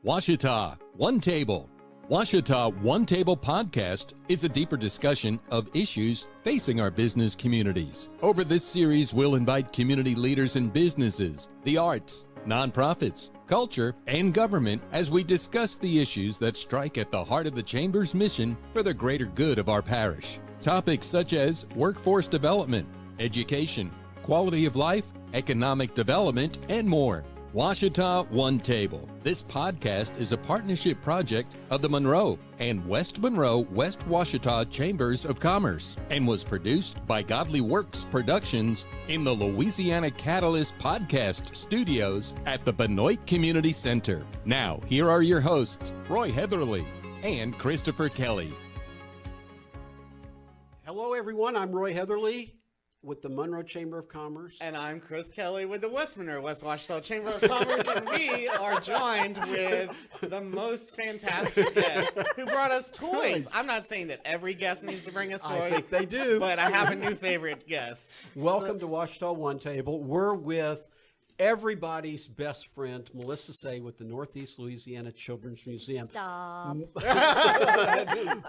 Ouachita One Table. Ouachita One Table podcast is a deeper discussion of issues facing our business communities. Over this series, we'll invite community leaders in businesses, the arts, nonprofits, culture, and government as we discuss the issues that strike at the heart of the Chamber's mission for the greater good of our parish. Topics such as workforce development, education, quality of life, economic development, and more. Ouachita One Table. This podcast is a partnership project of the Monroe and West Monroe, West Ouachita Chambers of Commerce and was produced by Godly Works Productions in the Louisiana Catalyst Podcast Studios at the Benoit Community Center. Now, here are your hosts, Roy Heatherly and Christopher Kelly. Hello, everyone. I'm Roy Heatherly with the Monroe Chamber of Commerce. And I'm Chris Kelly with the West Monroe, West Ouachita Chamber of Commerce, and we are joined with the most fantastic guest who brought us toys. I'm not saying that every guest needs to bring us toys. I think they do. But I have a new favorite guest. Welcome to Ouachita One Table. We're with everybody's best friend, Melissa Saye with the Northeast Louisiana Children's Museum. Stop.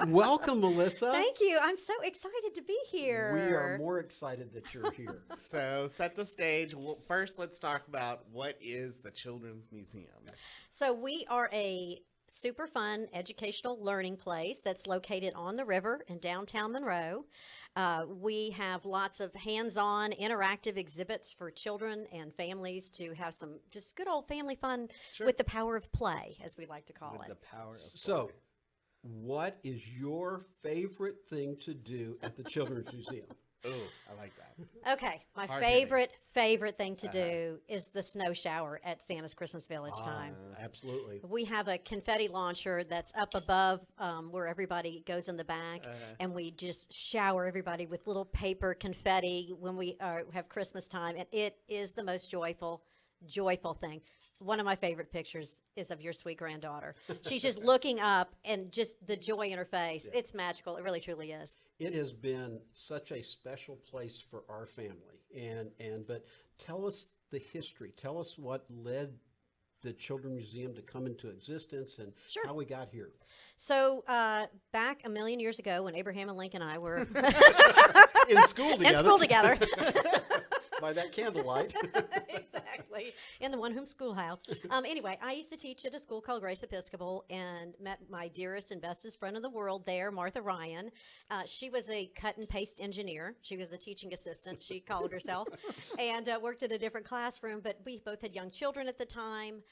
Welcome, Melissa. Thank you. I'm so excited to be here. We are more excited that you're here. So set the stage. Well, first, let's talk about what is the Children's Museum. So we are a super fun educational learning place that's located on the river in downtown Monroe. We have lots of hands-on interactive exhibits for children and families to have some just good old family fun with the power of play, as we like to call it. The power of play. So, what is your favorite thing to do at the Children's Museum? Oh, I like that. Okay, my Hard-hitting. favorite thing to do is the snow shower at Santa's Christmas Village time. Absolutely. We have a confetti launcher that's up above where everybody goes in the back, and we just shower everybody with little paper confetti when we have Christmas time, and it is the most joyful thing. One of my favorite pictures is of your sweet granddaughter. She's just looking up, and just the joy in her face. Yeah. It's magical. It really, truly is. It has been such a special place for our family, but tell us the history. Tell us what led the Children's Museum to come into existence and how we got here. So back a million years ago, when Abraham and Lincoln and I were in school together. By that candlelight. Exactly. In the One Home Schoolhouse. Anyway, I used to teach at a school called Grace Episcopal and met my dearest and bestest friend in the world there, Martha Ryan. She was a cut and paste engineer. She was a teaching assistant, she called herself, and worked in a different classroom, but we both had young children at the time.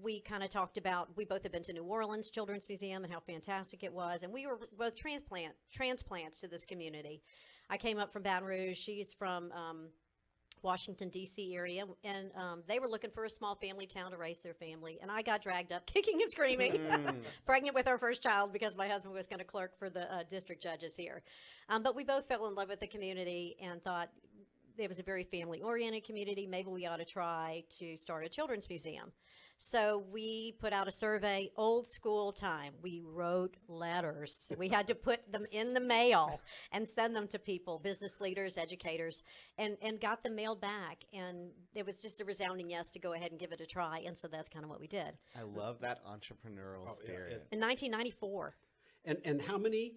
We kind of talked about, we both had been to New Orleans Children's Museum and how fantastic it was, and we were both transplants to this community. I came up from Baton Rouge. She's from Washington, D.C. area, and they were looking for a small family town to raise their family, and I got dragged up kicking and screaming, pregnant with our first child because my husband was going to clerk for the district judges here. But we both fell in love with the community and thought it was a very family-oriented community. Maybe we ought to try to start a children's museum. So we put out a survey, old school time. We wrote letters. We had to put them in the mail and send them to people, business leaders, educators, and got them mailed back. And it was just a resounding yes to go ahead and give it a try. And so that's kind of what we did. I love that entrepreneurial spirit. In 1994. And how many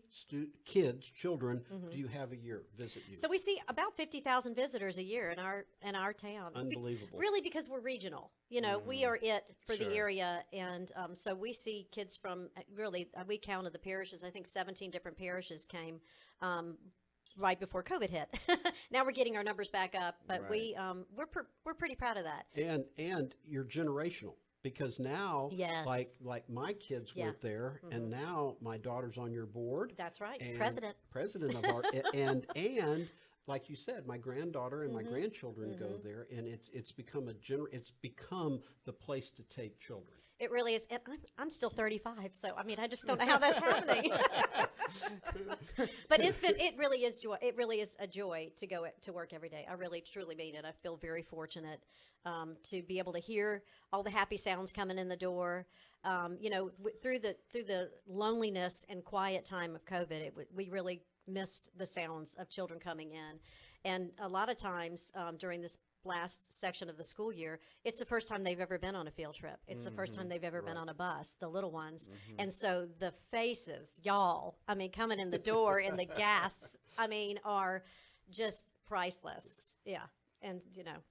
children, do you have a year visit you? So we see about 50,000 visitors a year in our town. Unbelievable. Really, because we're regional. You know, we are it for the area, and so we see kids from we counted the parishes. I think 17 different parishes came right before COVID hit. Now we're getting our numbers back up, but we're pretty proud of that. And you're generational. Because now, like my kids went there, and now my daughter's on your board. That's right, president of our, and like you said, my granddaughter and my grandchildren go there, and it's become it's become the place to take children. It really is, and I'm still 35, so I mean I just don't know how that's happening. But it really is joy. It really is a joy to go to work every day. I really truly mean it. I feel very fortunate to be able to hear all the happy sounds coming in the door. You know, through the loneliness and quiet time of COVID, we really missed the sounds of children coming in, and a lot of times during this last section of the school year, it's the first time they've ever been on a field trip. It's the first time they've ever been on a bus, the little ones. And so the faces, y'all, I mean, coming in the door and the gasps, I mean, are just priceless. Yeah. And,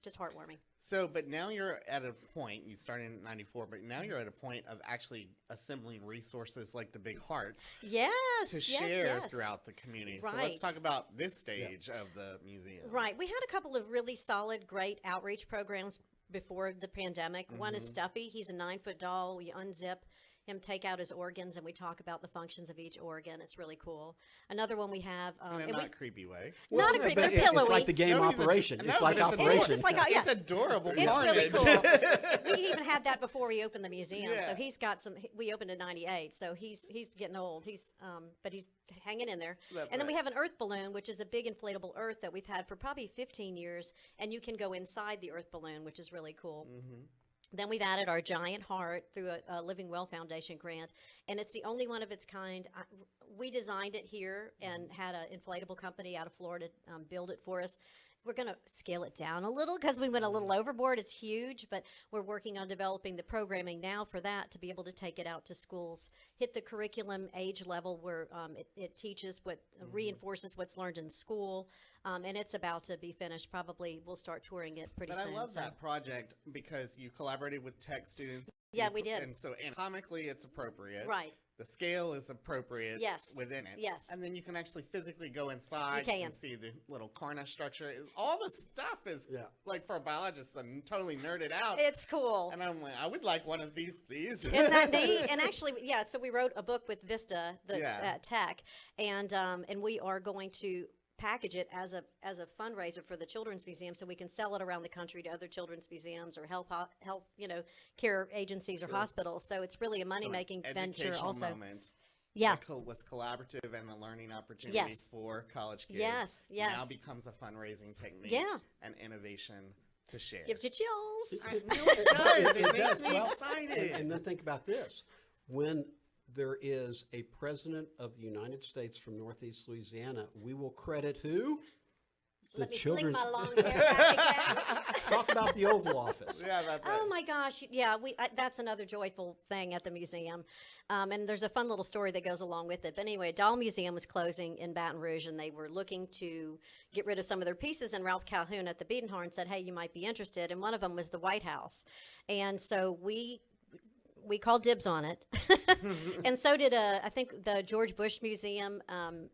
just heartwarming. So, but now you're at a point, you started in 94, but now you're at a point of actually assembling resources like the Big Heart Yes. to yes, share yes. throughout the community. Right. So let's talk about this stage of the museum. Right. We had a couple of really solid, great outreach programs before the pandemic. One is Stuffy. He's a 9-foot doll. You unzip him, take out his organs, and we talk about the functions of each organ. It's really cool. Another one we have, In a not creepy way. not a creepy, But they're pillowy. it's like the game No, even- Operation. no, It's like but it's Operation. It's like, yeah. It's adorable. It's really carnage. cool. We even had that before we opened the museum. Yeah. So he's got some. We opened in '98, so he's getting old. But he's hanging in there. That's and then we right. have an Earth balloon, which is a big inflatable Earth that we've had for probably 15 years, and you can go inside the Earth balloon, which is really cool. Then we've added our giant heart through a Living Well Foundation grant, and it's the only one of its kind. We designed it here and had an inflatable company out of Florida build it for us. We're going to scale it down a little because we went a little overboard. It's huge, but we're working on developing the programming now for that to be able to take it out to schools, hit the curriculum age level where it teaches reinforces what's learned in school, and it's about to be finished. Probably we'll start touring it pretty But soon. I love that project because you collaborated with tech students. Yeah, we did. And so anatomically it's appropriate. Right. The scale is appropriate Yes. within it. Yes. And then you can actually physically go inside. You can. And see the little cornice structure. All the stuff is, like for a biologist, I'm totally nerded out. It's cool. And I'm like, I would like one of these, please. Isn't that neat? And actually, so we wrote a book with Vista, the Yeah. tech, and we are going to package it as a fundraiser for the Children's Museum, so we can sell it around the country to other children's museums or health care agencies or hospitals. So it's really a money making venture also. Moment. Yeah. Was collaborative and a learning opportunity Yes. for college kids. Yes, yes. Now becomes a fundraising technique. Yeah. And innovation to share. Gives you chills. I know it does. It makes does. me Well, excited. And then think about this. When there is a president of the United States from Northeast Louisiana, we will credit who? Let me fling my long hair back again. Talk about the Oval Office. Yeah, that's right. Oh my gosh, yeah, that's another joyful thing at the museum. And there's a fun little story that goes along with it. But anyway, a doll museum was closing in Baton Rouge, and they were looking to get rid of some of their pieces, and Ralph Calhoun at the Biedenhorn said, hey, you might be interested. And one of them was the White House. And so we called dibs on it. And so did, I think, the George Bush Museum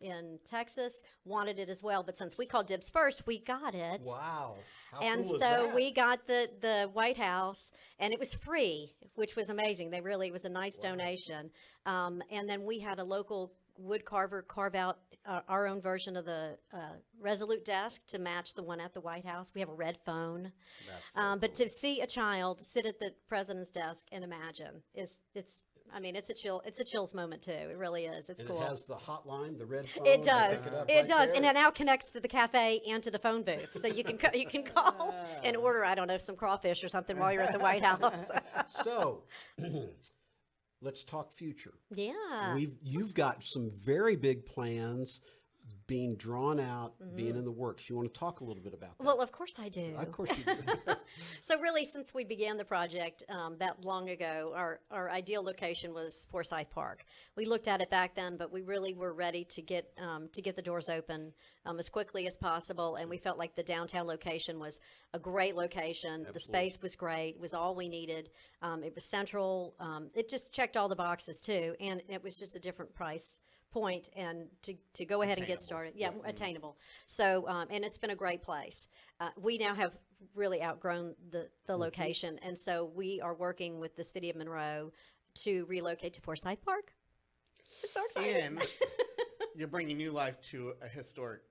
in Texas wanted it as well. But since we called dibs first, we got it. Wow. How And cool is so that? we got the White House, and it was free, which was amazing. It was a nice donation. And then we had a local wood carver carve out our own version of the Resolute desk to match the one at the White House. We have a red phone. But to see a child sit at the president's desk and imagine it's a chills moment too. It really is. It's And cool. it has the hotline, the red phone. It you does. pick up It right does, there. and it now connects to the cafe and to the phone booth, so you can call and order. I don't know, some crawfish or something while you're at the White House. So, let's talk future. Yeah. You've got some very big plans being drawn out, being in the works. You want to talk a little bit about that? Well, of course I do. Of course you do. So really, since we began the project that long ago, our ideal location was Forsyth Park. We looked at it back then, but we really were ready to get the doors open as quickly as possible, and we felt like the downtown location was a great location. The space was great, was all we needed. It was central. It just checked all the boxes too, and it was just a different price point and to go ahead and get started. Yeah, attainable. So, and it's been a great place. We now have really outgrown the location, and so we are working with the city of Monroe to relocate to Forsyth Park. It's so exciting. And you're bringing new life to a historic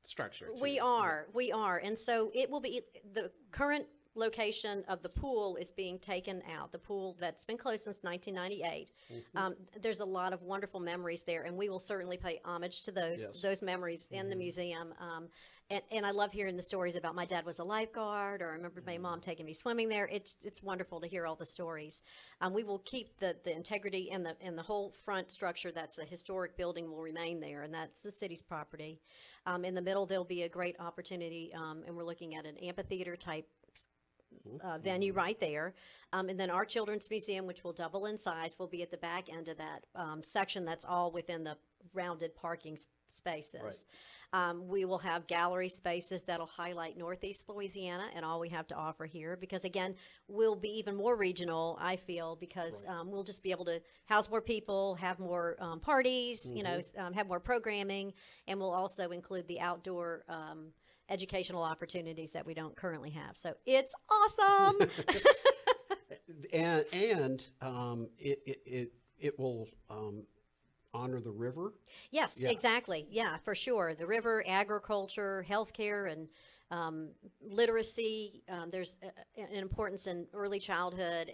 structure. Too. We are. And so it will be the current location of the pool is being taken out, the pool that's been closed since 1998. There's a lot of wonderful memories there, and we will certainly pay homage to those memories in the museum. And I love hearing the stories about my dad was a lifeguard, or I remember my mom taking me swimming there. It's wonderful to hear all the stories. We will keep the integrity, and the whole front structure that's a historic building will remain there, and that's the city's property. In the middle, there'll be a great opportunity, and we're looking at an amphitheater type venue right there. And then our children's museum, which will double in size, will be at the back end of that section that's all within the rounded parking spaces. We will have gallery spaces that'll highlight Northeast Louisiana and all we have to offer here, because again, we'll be even more regional, I feel, because we'll just be able to house more people, have more parties, you know, have more programming, and we'll also include the outdoor educational opportunities that we don't currently have. So it's awesome. and it will honor the river. Yes, exactly. Yeah, for sure. The river, agriculture, healthcare, and literacy. There's an importance in early childhood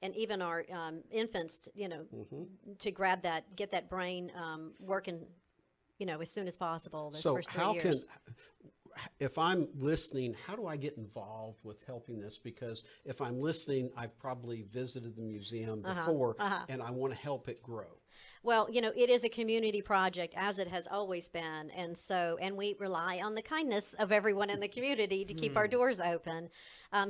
and even our infants, you know, to grab that, get that brain working, you know, as soon as possible. Those first 3 years. If I'm listening, how do I get involved with helping this? Because if I'm listening, I've probably visited the museum before, and I want to help it grow. Well, you know, it is a community project, as it has always been, and we rely on the kindness of everyone in the community to keep our doors open.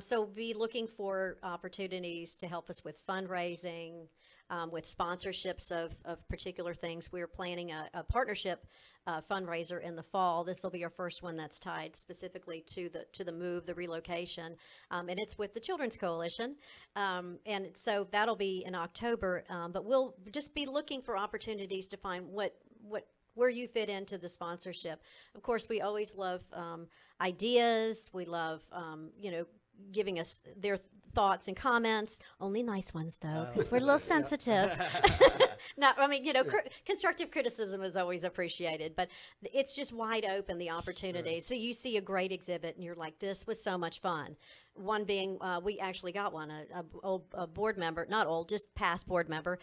So be looking for opportunities to help us with fundraising, with sponsorships of particular things. We're planning a partnership fundraiser in the fall. This will be our first one that's tied specifically to the move, the relocation, and it's with the Children's Coalition, and so that'll be in October. But we'll just be looking for opportunities to find where you fit into the sponsorship. Of course, we always love ideas. We love you know, giving us their thoughts and comments. Only nice ones, though, because we're a little sensitive. No, I mean, you know, constructive criticism is always appreciated, but it's just wide open, the opportunity. So you see a great exhibit and you're like, this was so much fun. One being, we actually got one, a board member, not old, just past board member,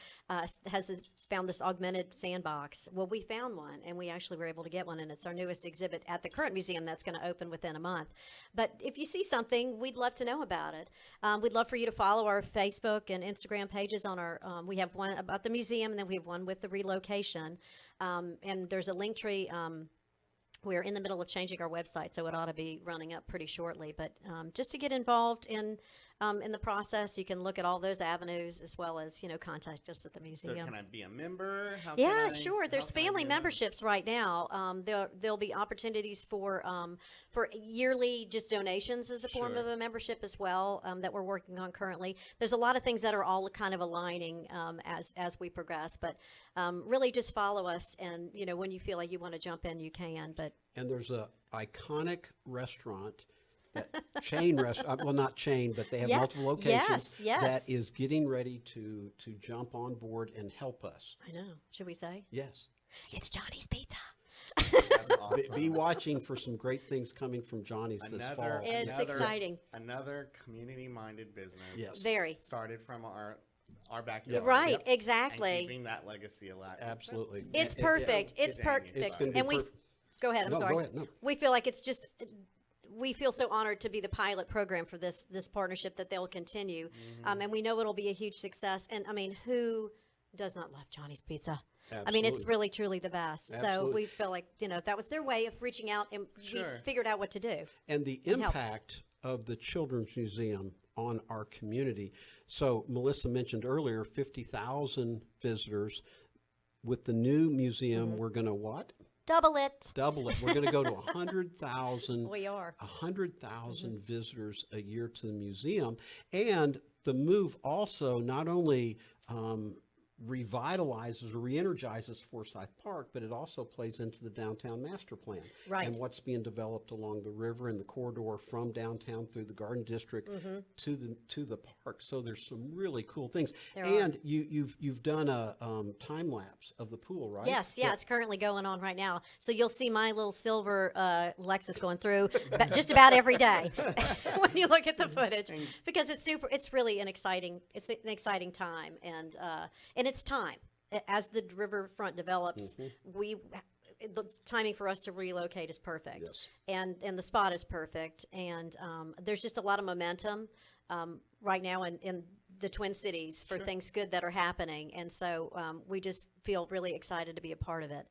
found this augmented sandbox. Well, we found one, and we actually were able to get one, and it's our newest exhibit at the current museum that's going to open within a month. But if you see something, we'd love to know about it. We'd love for you to follow our Facebook and Instagram pages on our, we have one about the museum, and then we have one with the relocation. And there's a link tree. We're in the middle of changing our website, so it ought to be running up pretty shortly. But just to get involved in the process, you can look at all those avenues, as well as, you know, contact us at the museum. So can I be a member? Yeah, sure. There's family memberships right now. There'll be opportunities for yearly just donations as a form of a membership as well, that we're working on currently. There's a lot of things that are all kind of aligning as we progress, but really just follow us, and, you know, when you feel like you want to jump in, you can. And there's a iconic restaurant, that chain restaurant, well, not chain, but they have multiple locations, that is getting ready to jump on board and help us. I know. Should we say? Yes. It's Johnny's Pizza. Awesome. Be watching for some great things coming from Johnny's this fall. It's exciting. Another community-minded business. Yes. Very. Started from our backyard. Right, exactly. And keeping that legacy alive. Absolutely. It's perfect. It's perfect. And we go ahead. I'm sorry. Go ahead. No. We feel like it's just, we feel so honored to be the pilot program for this partnership, that they'll continue. And we know it'll be a huge success. And I mean, who does not love Johnny's Pizza? Absolutely. I mean, it's really, truly the best. Absolutely. So we feel like, you know, that was their way of reaching out, and we figured out what to do. And the impact of the Children's Museum on our community. So Melissa mentioned earlier, 50,000 visitors. With the new museum, we're going to what? Double it. Double it. We're going to go to 100,000. We are. 100,000 visitors a year to the museum. And the move also not only revitalizes or re-energizes Forsyth Park, but it also plays into the downtown master plan. Right. And what's being developed along the river and the corridor from downtown through the Garden District to the park. So there's some really cool things. And you've done a time lapse of the pool, right? Yes, yeah, it's currently going on right now. So you'll see my little silver Lexus going through just about every day when you look at the footage, because it's really an exciting time, and it's time. As the riverfront develops, the timing for us to relocate is perfect. Yes. And the spot is perfect, and there's just a lot of momentum right now in the Twin Cities for things good that are happening, and so we just feel really excited to be a part of it.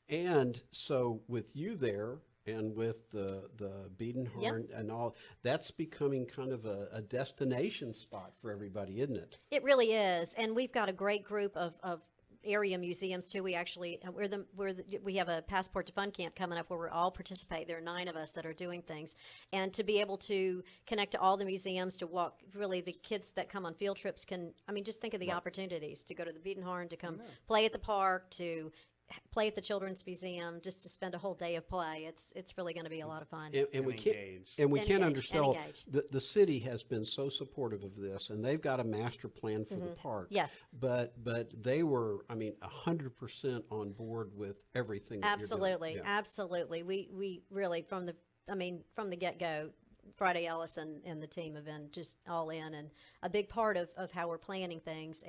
And so with you there, and with the Biedenhorn and all, that's becoming kind of a destination spot for everybody, isn't it? It really is, and we've got a great group of area museums too. We actually we have a Passport to Fun camp coming up where we all participate. There are 9 of us that are doing things, and to be able to connect to all the museums, to walk, really the kids that come on field trips can, I mean, just think of the opportunities to go to the Biedenhorn, to come play at the park, to play at the Children's Museum, just to spend a whole day of play. It's really going to be a lot of fun. And we can't undersell, the city has been so supportive of this, and they've got a master plan for the park. Yes. But they were, I mean, 100% on board with everything that Absolutely, you're doing. Yeah. absolutely. We really, from the get-go, Friday Ellis and the team have been just all in, and a big part of how we're planning things.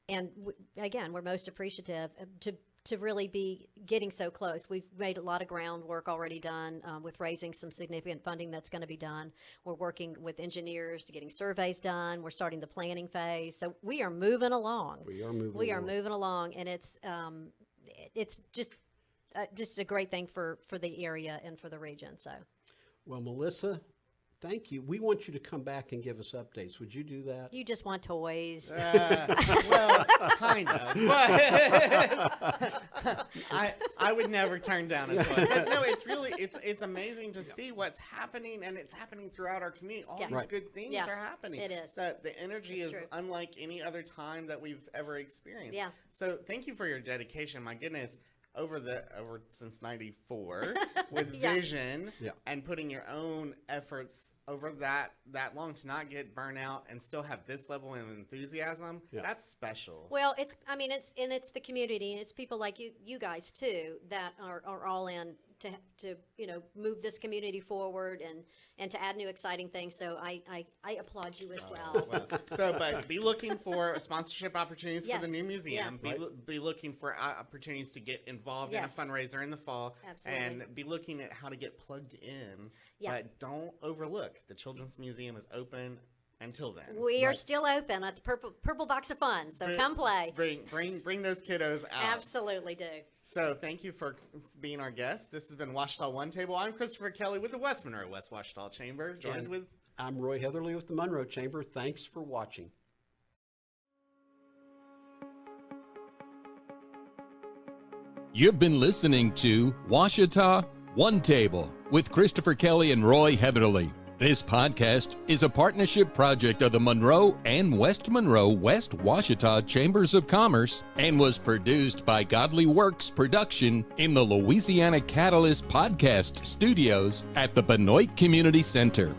And again, we're most appreciative to really be getting so close. We've made a lot of groundwork already done with raising some significant funding that's going to be done. We're working with engineers to getting surveys done. We're starting the planning phase. So we are moving along. We are moving along, and it's just a great thing for the area and for the region. So, well, Melissa, thank you. We want you to come back and give us updates. Would you do that? you just want toys. Well, kind of. But I would never turn down a toy. But no, it's amazing to see what's happening, and it's happening throughout our community. All these good things are happening. It is. The energy is true. unlike any other time that we've ever experienced. Yeah. So thank you for your dedication. My goodness. Over since '94 with vision and putting your own efforts over that long to not get burnout and still have this level of enthusiasm. That's special. Well, it's the community, and it's people like you guys too that are all in to move this community forward and to add new exciting things. So I applaud you as well. But be looking for sponsorship opportunities for the new museum. Yeah. Be looking for opportunities to get involved in a fundraiser in the fall. Absolutely. And be looking at how to get plugged in. Yeah. But don't overlook the Children's Museum is open until then. We are still open at the Purple Box of Fun, so come play. Bring those kiddos out. Absolutely do. So thank you for being our guest. This has been Ouachita One Table. I'm Christopher Kelly with the West Monroe West Ouachita Chamber, joined with... I'm Roy Heatherly with the Monroe Chamber. Thanks for watching. You've been listening to Ouachita One Table with Christopher Kelly and Roy Heatherly. This podcast is a partnership project of the Monroe and West Monroe West Ouachita Chambers of Commerce and was produced by Godly Works Production in the Louisiana Catalyst Podcast Studios at the Benoit Community Center.